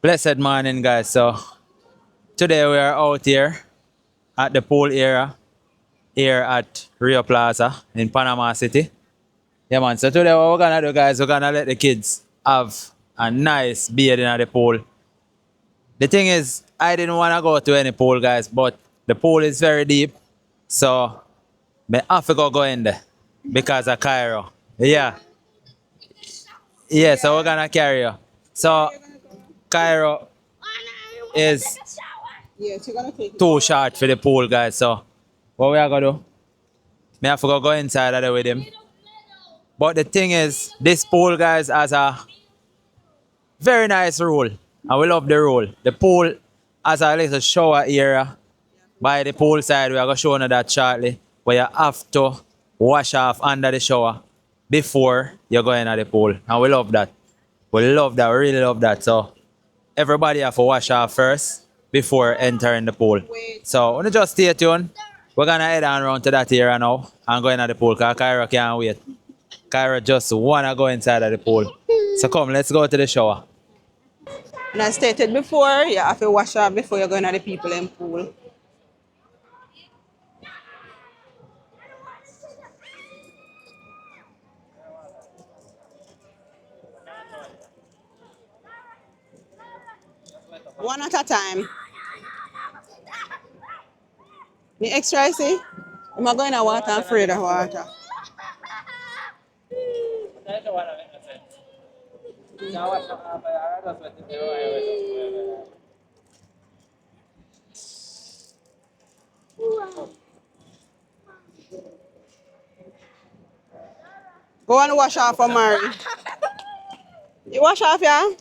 Blessed morning, guys. So today we are out here at the pool area here at Rio Plaza in Panama City. Yeah, man. So today what we're gonna do, guys, we're gonna let the kids have a nice bathing at the pool. The thing is, I didn't wanna go to any pool, guys, but the pool is very deep, so I have to go in there because of Cairo. Yeah, yeah. So we're gonna carry you. So Cairo is Yes, you're gonna take it. too short for the pool, guys. So what we are gonna do? Me have to go inside of there with him. But the thing is, this pool, guys, has a very nice rule. And we love the rule. The pool has a little shower area by the pool side. We are going to show you that shortly. Where you have to wash off under the shower before you go into the pool. And we love that. We love that. We really love that. So everybody have to wash off first before entering the pool. So when you just stay tuned, we're gonna head on around to that area now and go into the pool because Kyra can't wait. Kyra just wanna go inside of the pool. So come, let's go to the shower. And I stated before, you have to wash up before you're going to the people in pool. One at a time. The extra, I see? I'm not going to water, I'm afraid of water. Go and wash off for Mary. You wash off, yeah?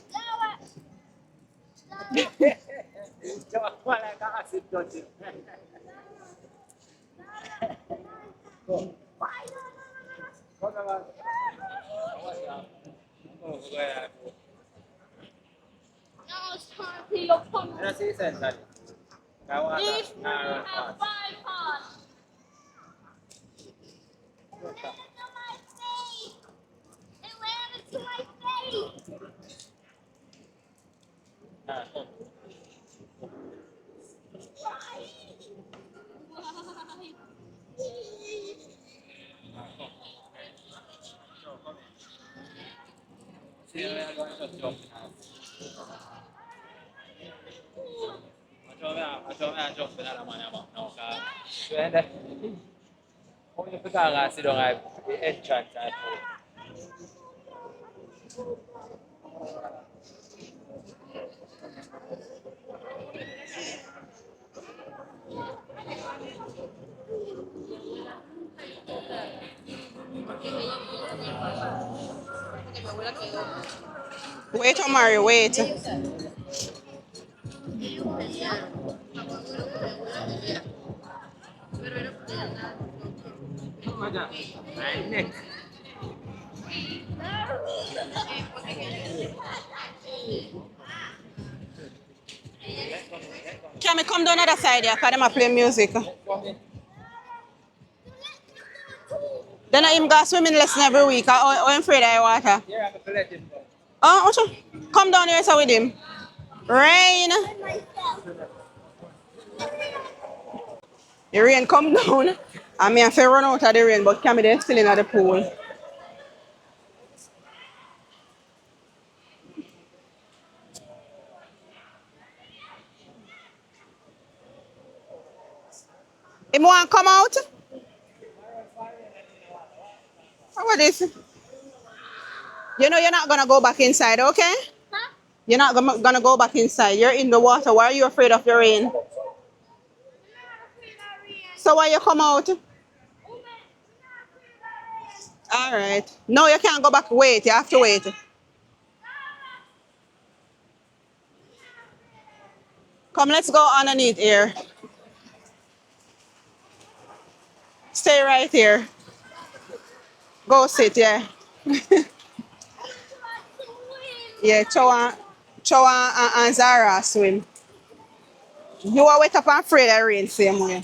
Wait, Mary, wait. Can we come down the other side here? Because them play music. Then I him go swimming lesson every week. I'm afraid of water. Oh, come down here so with him. Rain. The rain come down. I mean, I have to run out of the rain, but Cammy they still in the pool. Him want come out? What is this? You know you're not gonna go back inside, okay? You're not gonna go back inside. You're in the water. Why are you afraid of the rain? So why you come out? All right. No, you can't go back. Wait, you have to wait. Come, let's go underneath here. Stay right here. Go sit, yeah. Yeah, Chowa and Zara swim. You are wet up and afraid of rain same way.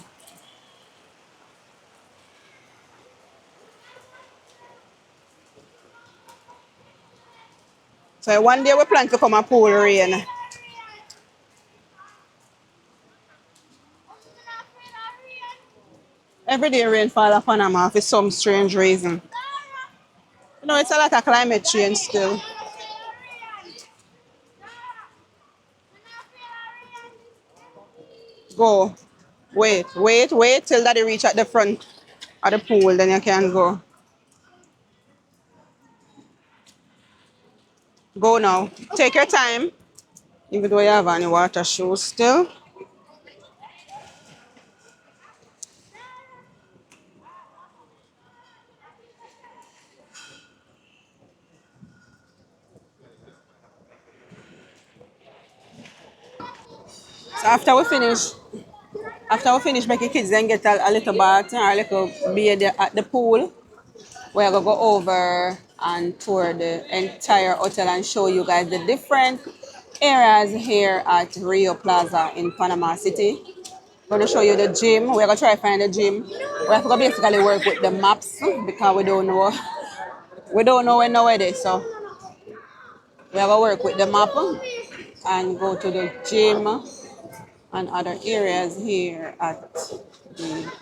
So one day we plan to come and pool rain. Every day rainfall at Panama for some strange reason. You know, it's a lot of climate change still. Go. Wait till that they reach at the front of the pool, then you can go. Go now. Take your time. Even though you have any water shoes still. So after we finish making kids then get a little bath or a little bathe at the pool. We're gonna go over and tour the entire hotel and show you guys the different areas here at Rio Plaza in Panama City. Going to show you the gym. We're gonna try to find the gym. We have to basically work with the maps because we don't know where nowhere is. So we have to work with the map and go to the gym and other areas here at the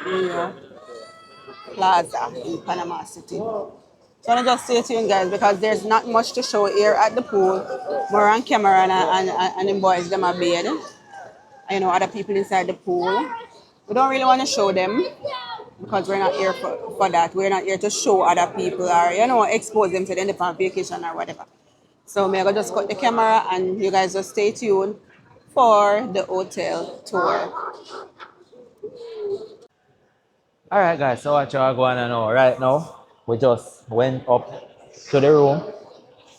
Rio Plaza in Panama City. So I just stay tuned, guys, because there's not much to show here at the pool. More on camera and the boys them are bed. You know, other people inside the pool. We don't really want to show them because we're not here for that. We're not here to show other people or, you know, expose them to the different vacation or whatever. So I'm gonna just cut the camera and you guys just stay tuned for the hotel tour. Alright guys, so what y'all going to know right now? We just went up to the room,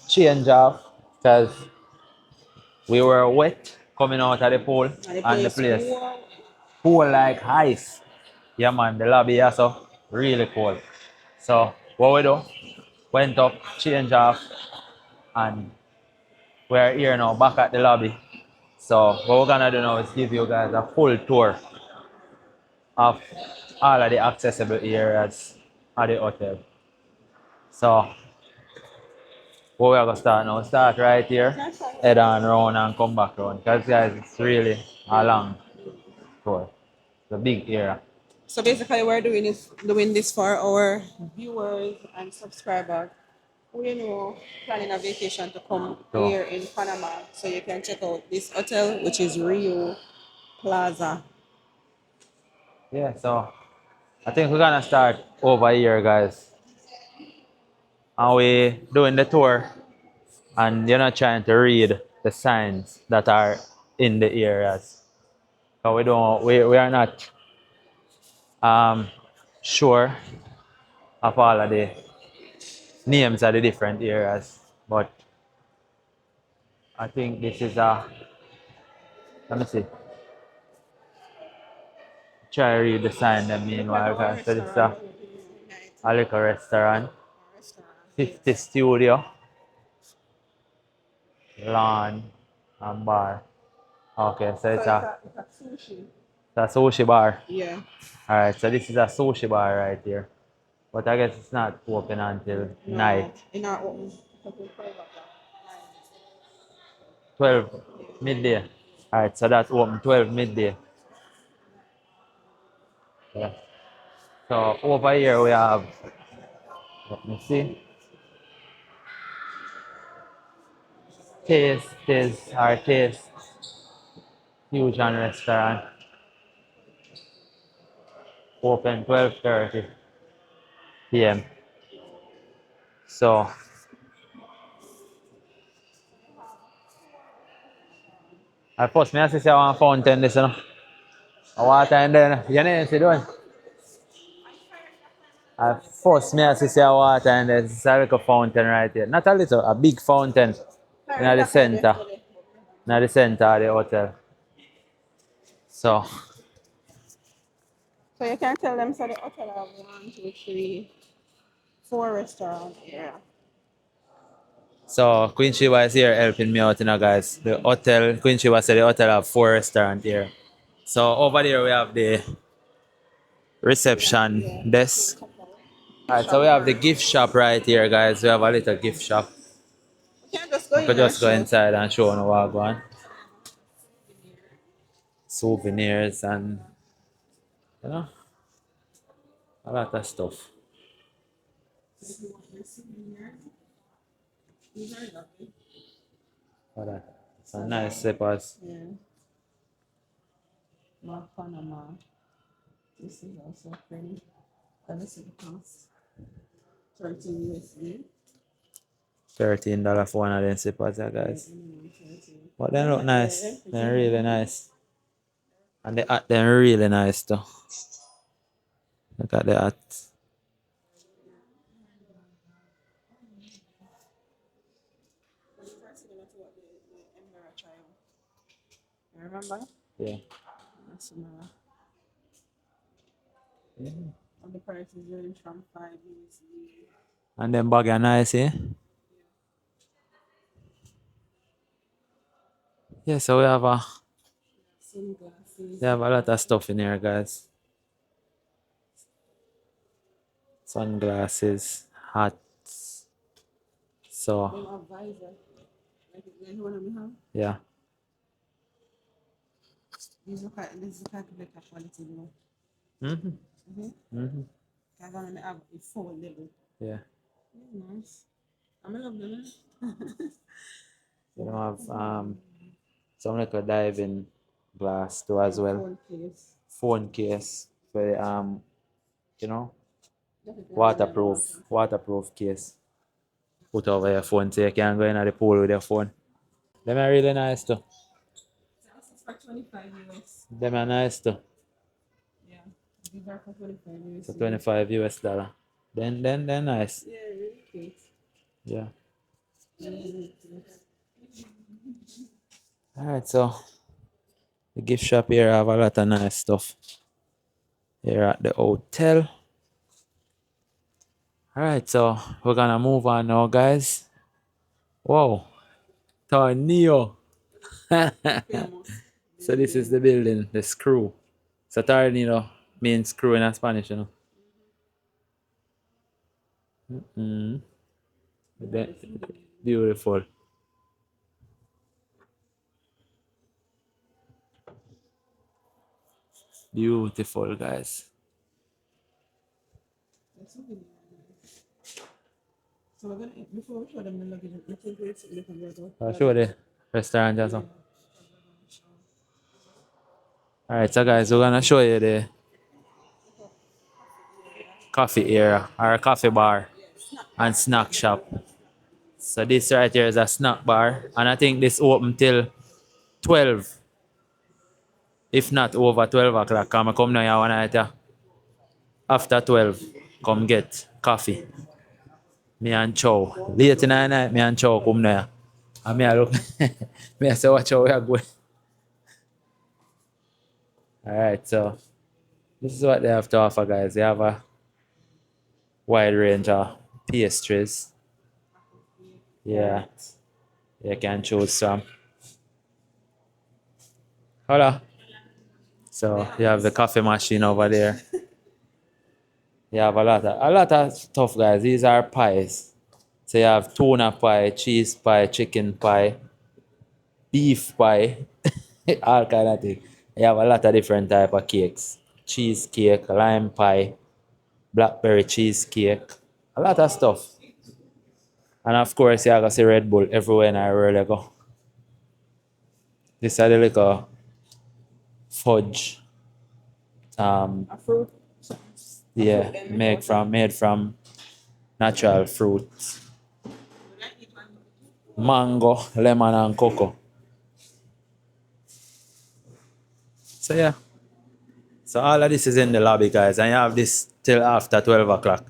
change off, because we were wet coming out of the pool and the place cool like ice. Yeah man, the lobby also really cold. So what we do, went up, change off, and we're here now back at the lobby. So what we're gonna do now is give you guys a full tour of all of the accessible areas at the hotel. So what we're gonna start now, start right here, head on round and come back round. Because guys, it's really a long tour. It's a big area. So basically, we're doing this for our viewers and subscribers who, you know, planning a vacation to come So here in Panama. So you can check out this hotel, which is Rio Plaza. yeah, so I think we're gonna start over here guys. And we doing the tour and you're not trying to read the signs that are in the areas. So we are not um sure of all of the names of the different areas. But I think this is let me see. Try to read the sign them meanwhile guys. So this is a liquor restaurant, 50 studio, lawn and bar. Okay, so It's a sushi. it's a sushi bar. Yeah. Alright, so this is a sushi bar right here. But I guess it's not open until No, night. in our own. 12 midday. Alright, so that's open 12 midday. Yeah. So over here we have, let me see, Taste Fusion Restaurant. Open 12:30 p.m. So at first me I see one fountain this, you know. A water and then you know see doing. At first me I see a water and there's a little fountain right here. Not a little, a big fountain in the center. In the center of the hotel. So So you can tell them so the hotel have 4 restaurants here. so Queen Shiva is here helping me out, you know guys. The hotel, Queen Shiva said the hotel have 4 restaurants here. So over there we have the reception desk. Alright, so we have the gift shop right here, guys. We have a little gift shop. You can just go We could in and just go show. inside and show no what going. Souvenirs and you know. A lot of stuff. All that. Some nice slippers. Yeah. More Panama. This is also pretty. And this is the cost. 13 USD. $13 for one of them slippers, yeah, guys. But they look nice. They're really nice. And the hat, they're really nice too. Look at the hat. Remember? Yeah. That's similar. And the price is range from 5 USD. And them bag are nice, eh? Yeah, so Sunglasses. we have a lot of stuff in here, guys. Sunglasses, hats. So Them have visor. Like the one we have. yeah. These look at this is like better quality, you know. Mm-hmm. Mm-hmm. I'm gonna have a full level. Yeah. Nice. I'm love them. We don't have some like a diving glass too as well. Phone case. Phone case for the you know, waterproof case. Put over your phone so you can go in at the pool with your phone. Them are really nice too. This is for 25 US. Them are nice too. Yeah. These are for 25 US. So $25. Then they're nice. Yeah, really cute. Yeah. Really cute. Alright, so the gift shop here have a lot of nice stuff. Here at the hotel. Alright, so we're gonna move on now, guys. Whoa. Tornillo. So this is the building, the screw. So tornillo means screw in Spanish, you know. Beautiful. Beautiful, guys. That's really nice. So we're gonna before we show them the luggage, I think it's a little bit I'll show the restaurant as well. Alright, so guys, we're gonna show you the coffee area or coffee bar and snack shop. So this right here is a snack bar, and I think this open till 12, if not over 12 o'clock. Come come now here one night, yeah. After 12, come get coffee. Me and Chow. Late in the night, me and Chow come there. And me I look, me I say watch how we are going. Alright, so this is what they have to offer, guys. They have a wide range of pastries. Yeah, you can choose some. Hola. So you have the coffee machine over there. You have a lot of stuff, guys. These are pies. So you have tuna pie, cheese pie, chicken pie, beef pie, all kind of things. You have a lot of different type of cakes. Cheesecake, lime pie, blackberry cheesecake, a lot of stuff. And of course, you have to see Red Bull everywhere in our world you go. This is the little fudge. a fruit. Yeah, made from natural fruits. Mango, lemon, and cocoa. So yeah. So all of this is in the lobby, guys, and you have this till after 12 o'clock.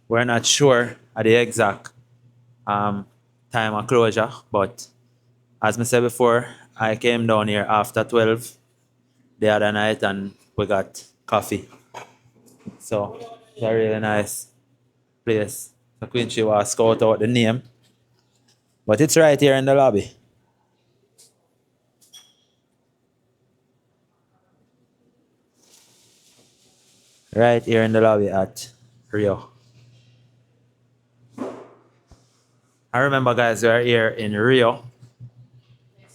We're not sure at the exact time of closure, but as I said before, I came down here after 12 the other night and we got coffee. So it's a really nice place. So Quincy was scout out the name, but it's right here in the lobby. Right here in the lobby at Rio. I remember, guys, we are here in Rio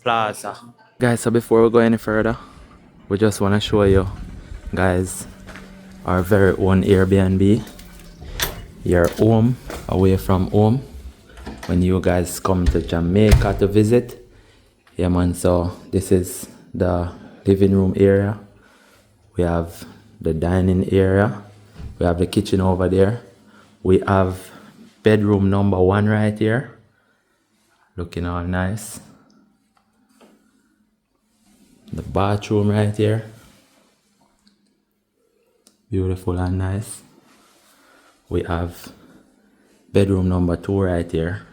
Plaza. Guys, so before we go any further, we just want to show you, guys, our very own Airbnb. Your home, away from home. When you guys come to Jamaica to visit. Yeah man, so this is the living room area. We have the dining area. We have the kitchen over there. We have bedroom number 1 right here. Looking all nice. The bathroom right here. Beautiful and nice. We have bedroom number 2 right here.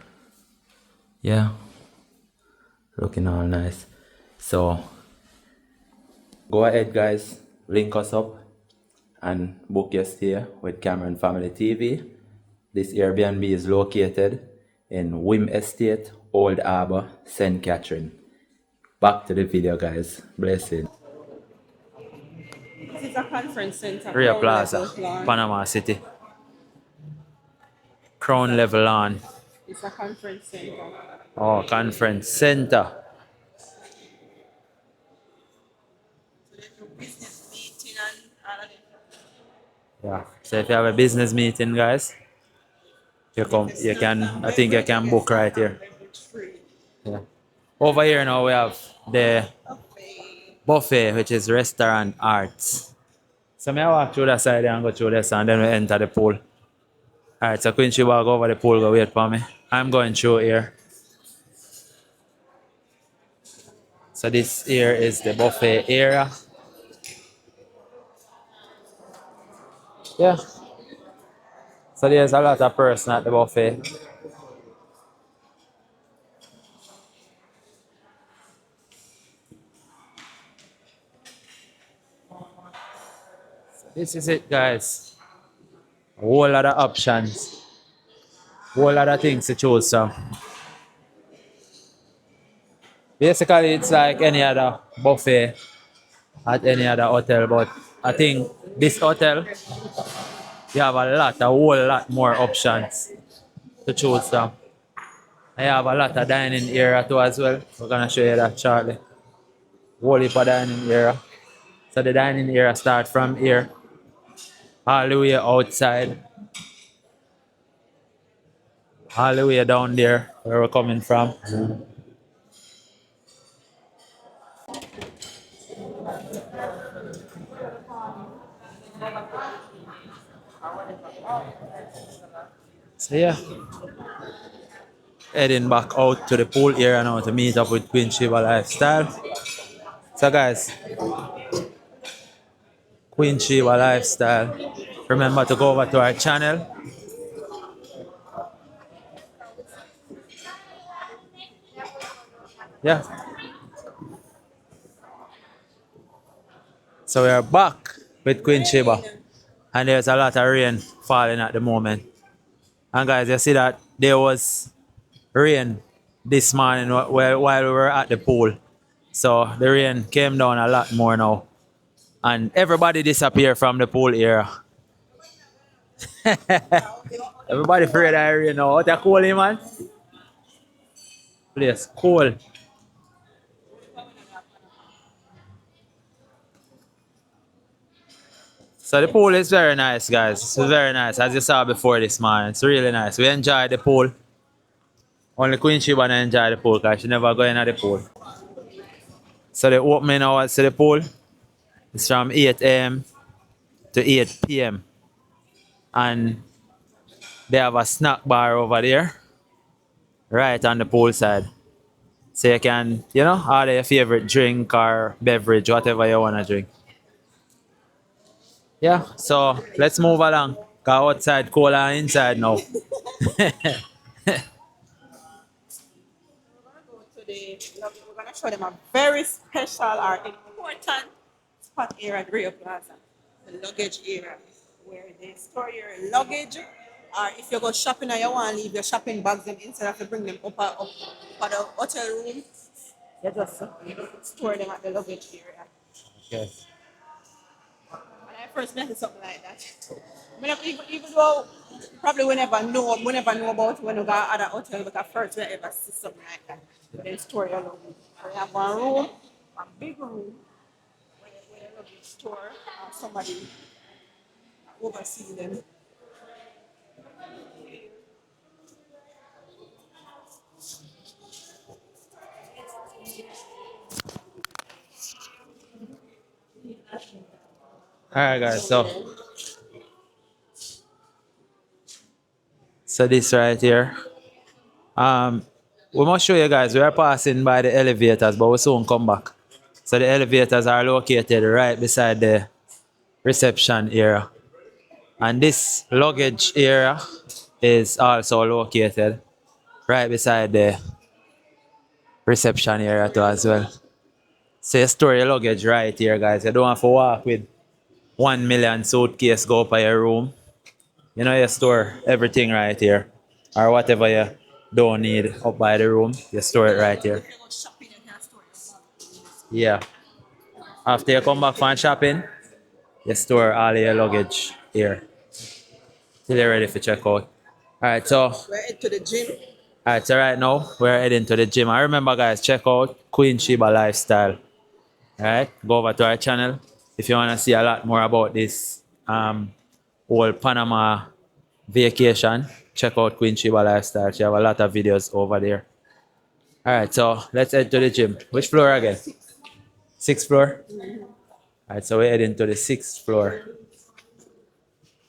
Yeah. Looking all nice. So go ahead guys, link us up and book your stay with Cameron Family TV. This Airbnb is located in Wim Estate, Old Harbour, St. Catherine. Back to the video guys. Blessing. This is a conference center. Rio Crown Plaza, level lawn. Panama City. Crown level lawn. It's a conference center. Oh, conference center. So there's no business meeting and all of that. Yeah. So if you have a business meeting, guys, you can, I think you can book right here. Yeah. Over here now we have the buffet, which is restaurant arts. So may I walk through that side and go through this and then we enter the pool. Alright, so Quincy walk over the pool, go wait for me. I'm going through here. So this here is the buffet area. Yeah. So there's a lot of person at the buffet. So this is it guys. A whole lot of options. Whole lot of things to choose from. Basically it's like any other buffet at any other hotel, but I think this hotel you have a whole lot more options to choose from. I have a lot of dining area too as well. We're gonna show you that shortly. Whole heap of dining area. So the dining area start from here all the way outside, all the way down there where we're coming from. So yeah, heading back out to the pool area now to meet up with Queen Shiva Lifestyle. So guys, Queen Shiva Lifestyle, remember to go over to our channel. Yeah. So we are back with Queen Shiva. And there's a lot of rain falling at the moment. And guys, you see that there was rain this morning while we were at the pool. So the rain came down a lot more now. And everybody disappeared from the pool area. Everybody afraid of rain now. What a cool, man. Place cool. So the pool is very nice, guys. It's very nice, as you saw before this morning. It's really nice. We enjoyed the pool. Only Queen Shiba enjoy the pool because she never go in at the pool. So the opening hours to the pool is from 8 a.m. to 8 p.m. And they have a snack bar over there, right on the pool side. So you can, order your favorite drink or beverage, whatever you want to drink. Yeah, so let's move along. Cause outside cold and inside now. We're gonna show them a very special or important spot here at Rio Plaza, the luggage area, where they store your luggage. Or if you go shopping and you want to leave your shopping bags them instead of to bring them up at the hotel room, you just store them at the luggage area. Okay. When I first met something like that, even though probably we never know about when we go to other hotel, because first we ever see something like that. Then store your luggage. We have one room, one big room, where the luggage store, somebody oversee them. Alright guys, so this right here. Um we must show you guys we are passing by the elevators, but we'll soon come back. So the elevators are located right beside the reception area. And this luggage area is also located right beside the reception area too as well. So you store your luggage right here, guys. You don't have to walk with 1 million suitcase go up by your room. You know, you store everything right here. Or whatever you don't need up by the room, you store it right here. Yeah. After you come back from shopping, you store all your luggage here till you're ready for check out. Alright, so We're heading to the gym. alright, so right now we're heading to the gym. I remember guys, check out Queen Sheba Lifestyle. Alright, go over to our channel if you want to see a lot more about this whole Panama vacation. Check out Queen Sheba Lifestyle. She have a lot of videos over there. Alright, so let's head to the gym. Which floor again? Sixth floor? Alright, so we're heading to the sixth floor.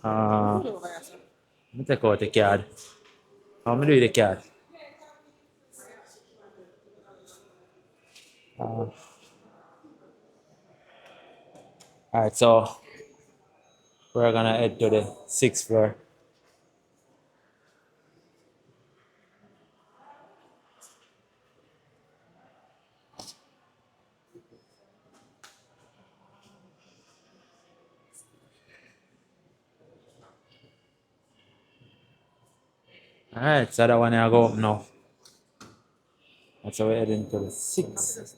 Let me take out the card. How many do the card? Alright, so we're gonna head to the sixth floor. Alright, so that one I go up now. That's how we're heading to the sixth.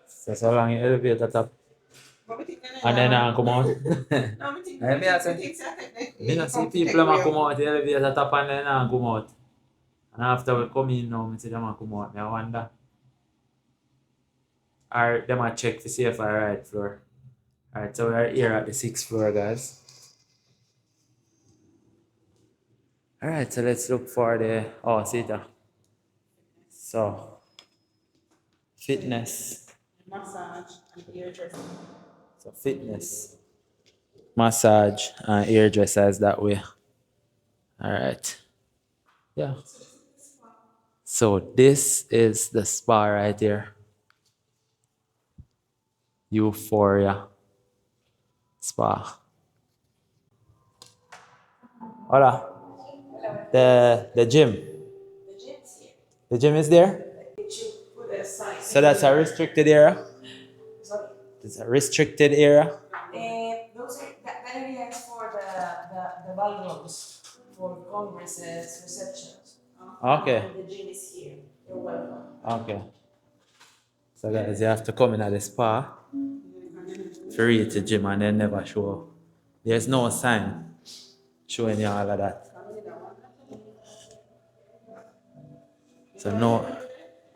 So long you elevate the top. And then I come out. I me see people come out the elevator top and then I come out. And after we come in now, I see them come out. I wonder. Or them a check to see if I right floor. Alright, so we're here at the sixth floor, guys. Alright, so let's look for the see it. So fitness. Massage and hairdressing. So fitness, massage, and hairdressers that way. Alright. Yeah. So this is the spa right here. Euphoria Spa. Hola. The gym. The gym is there? So that's a restricted area? It's a restricted area? That area is for the ballrooms, for congresses, receptions. Okay. And the gym is here. You're welcome. Okay. So guys, you have to come in at the spa for reach the gym and then never show. There's no sign showing you all of that. So no,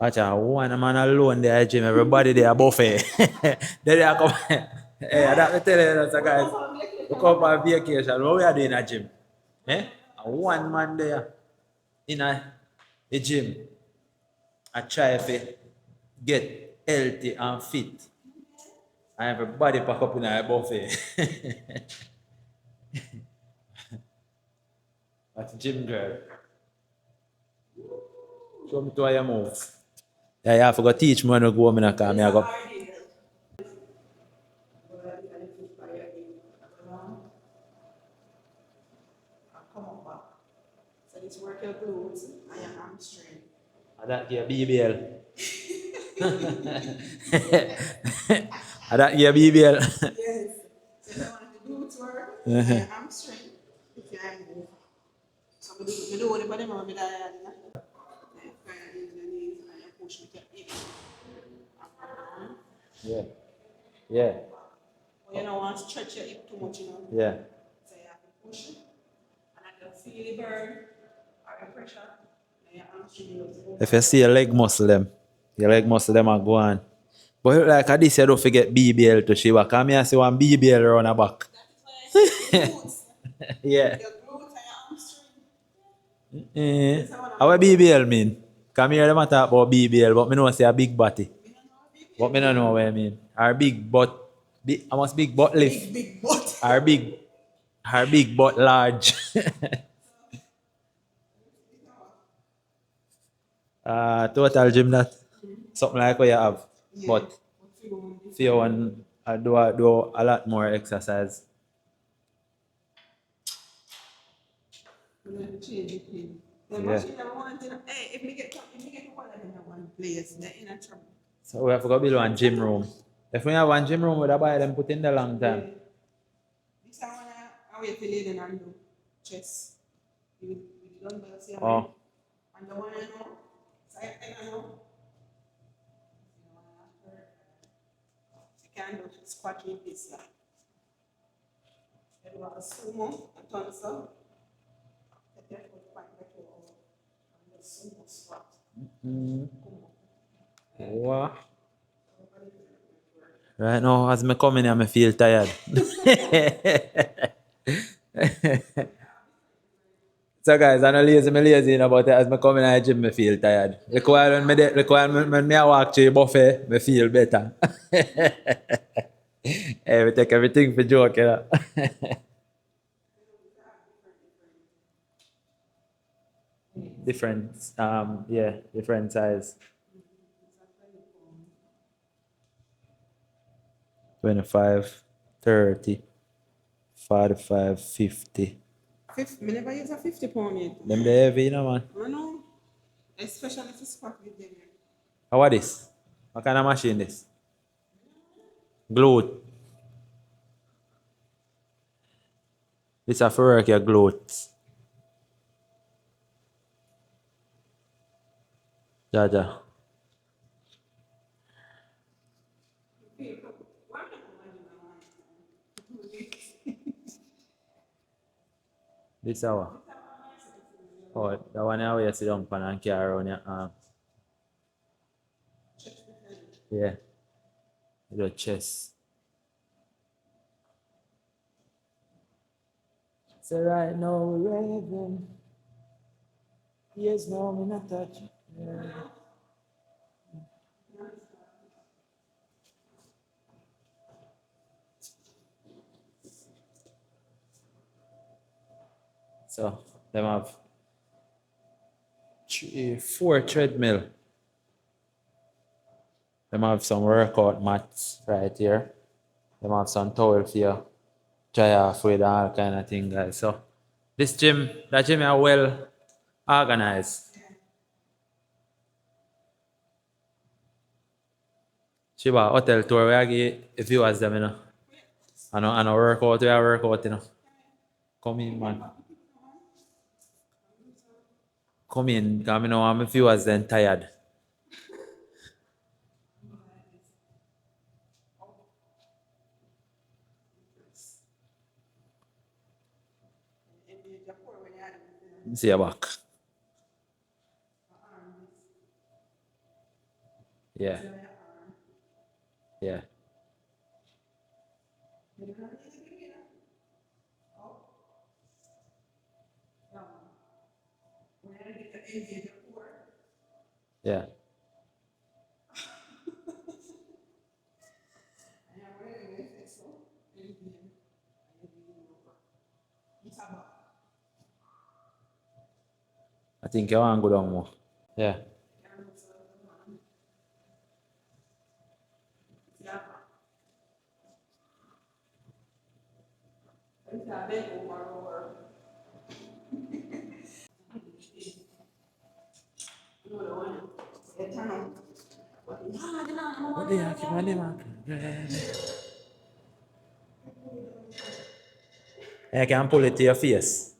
actually, one man alone there at gym, everybody there buffet. Then they come. Hey, that me tell you, so guys, we come on vacation. What we are doing at gym? Eh? And one man there in the gym. I try to get healthy and fit. And everybody pack up in a buffet. That's gym girl. Show me to how you move. Yeah, you have to go teach me when you go home because I go. Come on back. So this work your glutes and your hamstring. And that your BBL. And that your BBL. Yes. So if you want the glutes work, and your hamstring, if you move. So we do only for them or we do push with your hip. Yeah. Yeah. But you don't want to stretch your hip too much, you know. Yeah. So you have to push it. And I can feel the burn or the pressure. And your hamstring goes over. If you see a leg muscle them, You like most of them are going. But it look like this you don't forget BBL to Shiva. Come here, see one BBL around the back. Yeah. Eh. How BBL mean? Come here, them a talk about BBL, but me know say a big body. But me don't know what I mean. Our big butt, big, I must big butt lift. Big butt. Our big butt large. Total gym that. Something like what you have. But if you want, I do a lot more exercise. Yeah. Hey, if we get one of them in one place, they're in a trouble. So we have to go build one gym room. If we have one gym room, we'd buy them put in the long time. This time I wait till you and do chest. You dumbbells here. Oh, And the one I know, side thing I know. You can do squatting this like. You have a sumo, a tonsil. wow. Right now, as me come in here, I feel tired. So guys, I'm not lazy, I'm lazy about it. As I come in the gym, I feel tired. Like when I walk to the buffet, I feel better. Hey, we take everything for joke, you know. Different, yeah, different size. 25, 30, 45, 50. Me never use a 50 pound yet. Them they heavy, you know, man. I know. Especially if you squat with them. How what this? What kind of machine this? Glute. This is for work your glutes. Jaja. This hour. Oh, the one hour you sit down pan and carry around your arm. Yeah. Your chest. So right now we're raving. Yes, no, me not touch. Yeah. So them have 4 treadmill. Them have some workout mats right here. Them have some towel for you. Dry off with all kind of thing, guys. So this gym, that gym are well organized. Shiba hotel tour we give if you was them, you know. I know workout, we are workout, you know. Come in, man. Come in, because I know I'm a few was then tired. See your back. Yeah. Yeah. Yeah. I think you want to go down more. Yeah. What the heck, man? I can pull it to your face.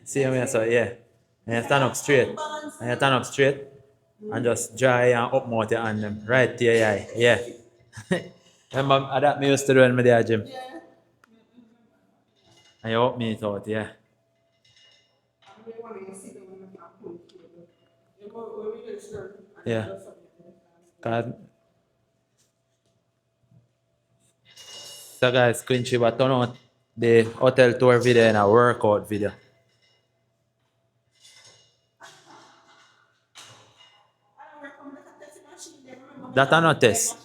See me, so yeah. And you stand up straight. And you stand up straight. And just dry and up more your hand them. Right to your eye. Yeah. Remember that me used to do when me there gym. And you up me it out, yeah. Yeah. 'Cause- So guys, Quincy, but turn out the hotel tour video and a workout video. That I not test.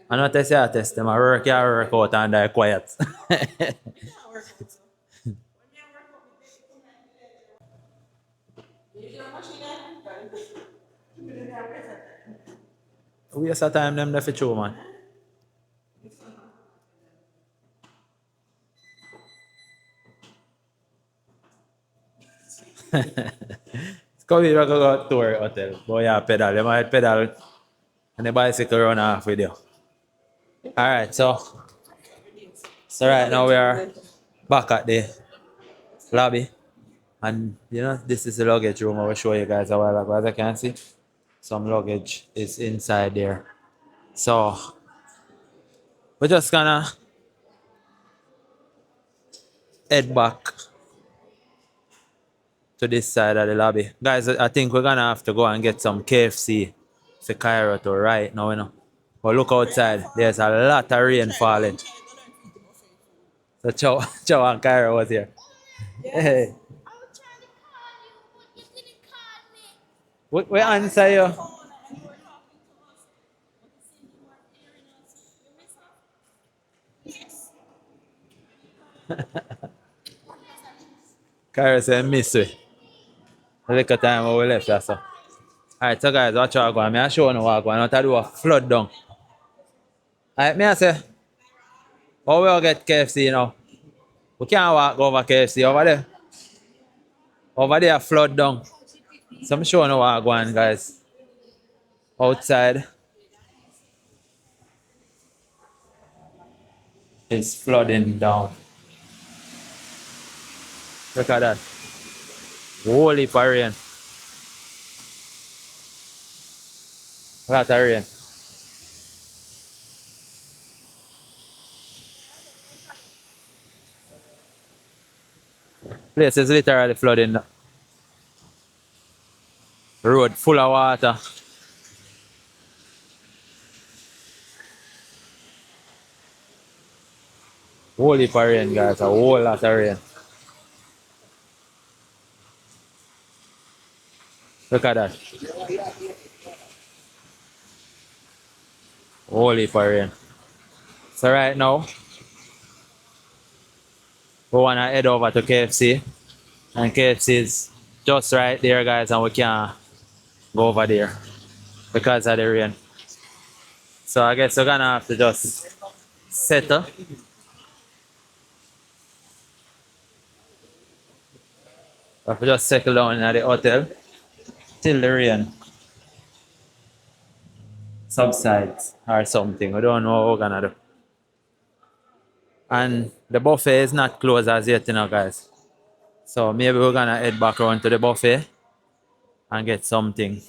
I not test yeah test them. I work out and they're quiet. Waste of time them there for true, man. It's come here, we go tour hotel. Boy, yeah, pedal. You might pedal and the bicycle run off with you. Alright, so right now we are back at the lobby. And you know, this is the luggage room I will show you guys a while ago. As I can see, some luggage is inside there. So we're just gonna head back to this side of the lobby. Guys, I think we're gonna have to go and get some KFC for Cairo to right now, you know. But look outside, there's a lot of rain falling. So Chow and Cairo was here. Hey, we answer you. Cairo said miss we. Look at time when we left that so. Alright, so guys, watch out go. I show you what go. I not do a flood down. Alright, me I say, how we all get KFC now? We can't walk over KFC over there. Over there flood down. So I'm showing you what go on, guys. Outside is flooding down. Look at that. Holy rain. Lot of rain. Place is literally flooding. Road full of water. Holy rain, guys. A whole lot of rain. Look at that. Holy rain. So right now, we want to head over to KFC. And KFC is just right there, guys. And we can't go over there because of the rain. So I guess we're going to have to just settle. We have to just settle down at the hotel till the rain subsides or something. We don't know what we're gonna do. And the buffet is not closed as yet, you know, guys. So maybe we're gonna head back around to the buffet and get something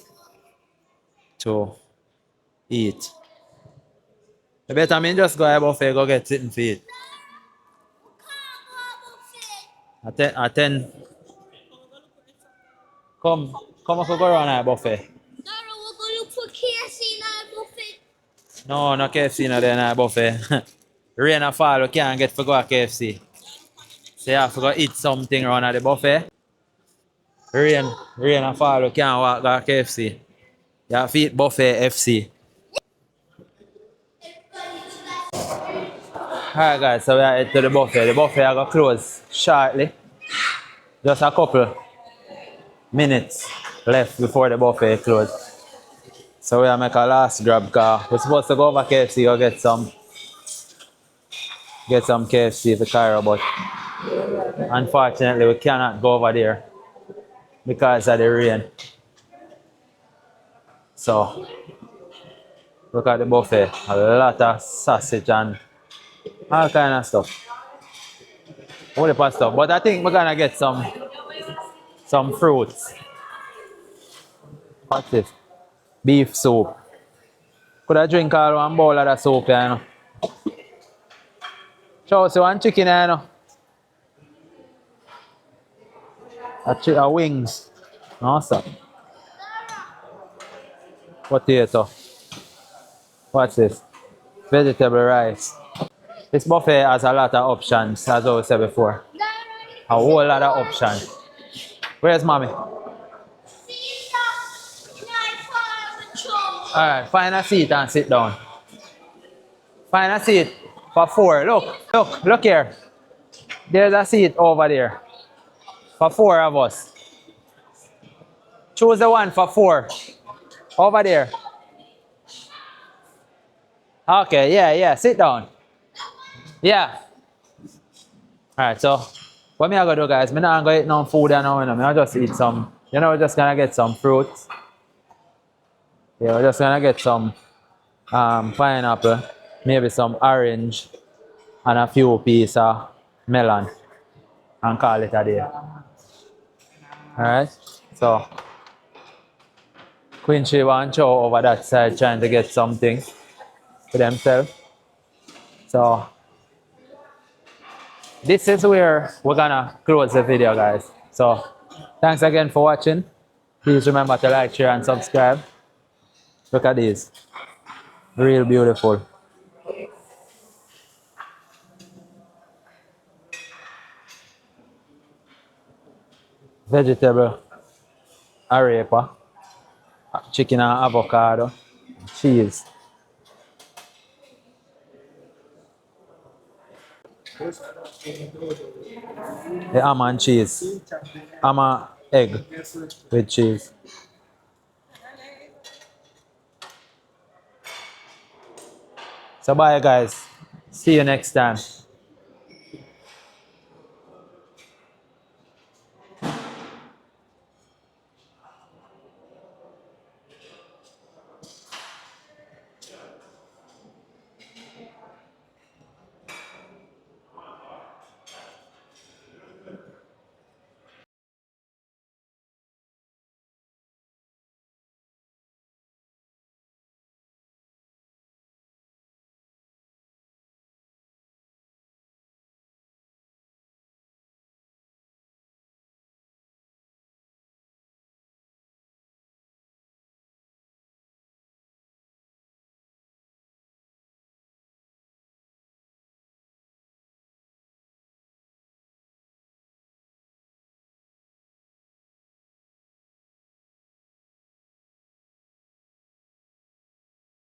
to eat. I better mean just go to the buffet, go get something to eat. Attend. Come up go around the buffet. No, we're going to put KFC in our buffet. No, no KFC no there in the buffet. Rain a fall, we can't get to go to KFC. So you have to go eat something around at the buffet. Rain a fall, we can't walk go to KFC. You have to eat buffet FC. Alright guys, so we are headed to the buffet. The buffet are going to close shortly. Just a couple minutes left before the buffet close. So we are make a last grab car. We're supposed to go over KFC or get some KFC for Cairo, but unfortunately we cannot go over there because of the rain. So look at the buffet. A lot of sausage and all kind of stuff. All the stuff. But I think we're gonna get some fruits. What's this? Beef soup. Could I drink all one bowl of that soup, you know? So, one chicken, you know? A wings. Awesome. potato. What's this? Vegetable rice. This buffet has a lot of options, as I said before. A whole lot of options. Where's mommy? Alright, find a seat and sit down. Find a seat for 4. Look here. There's a seat over there. For 4 of us. Choose the one for 4. Over there. Okay, yeah, sit down. Yeah. Alright, so what me I gonna do, guys? Me not gonna eat no food and no, me I just eat some. We're just gonna get some fruits. Yeah, we're just gonna get some pineapple, maybe some orange, and a few pieces of melon, and call it a day. Alright, so Queen Shiva and Cho over that side trying to get something for themselves. So this is where we're gonna close the video, guys. So thanks again for watching. Please remember to like, share, and subscribe. Look at this. Real beautiful. Vegetable arepa, chicken and avocado, cheese. The ham and cheese. Ham and egg with cheese. So bye guys. See you next time.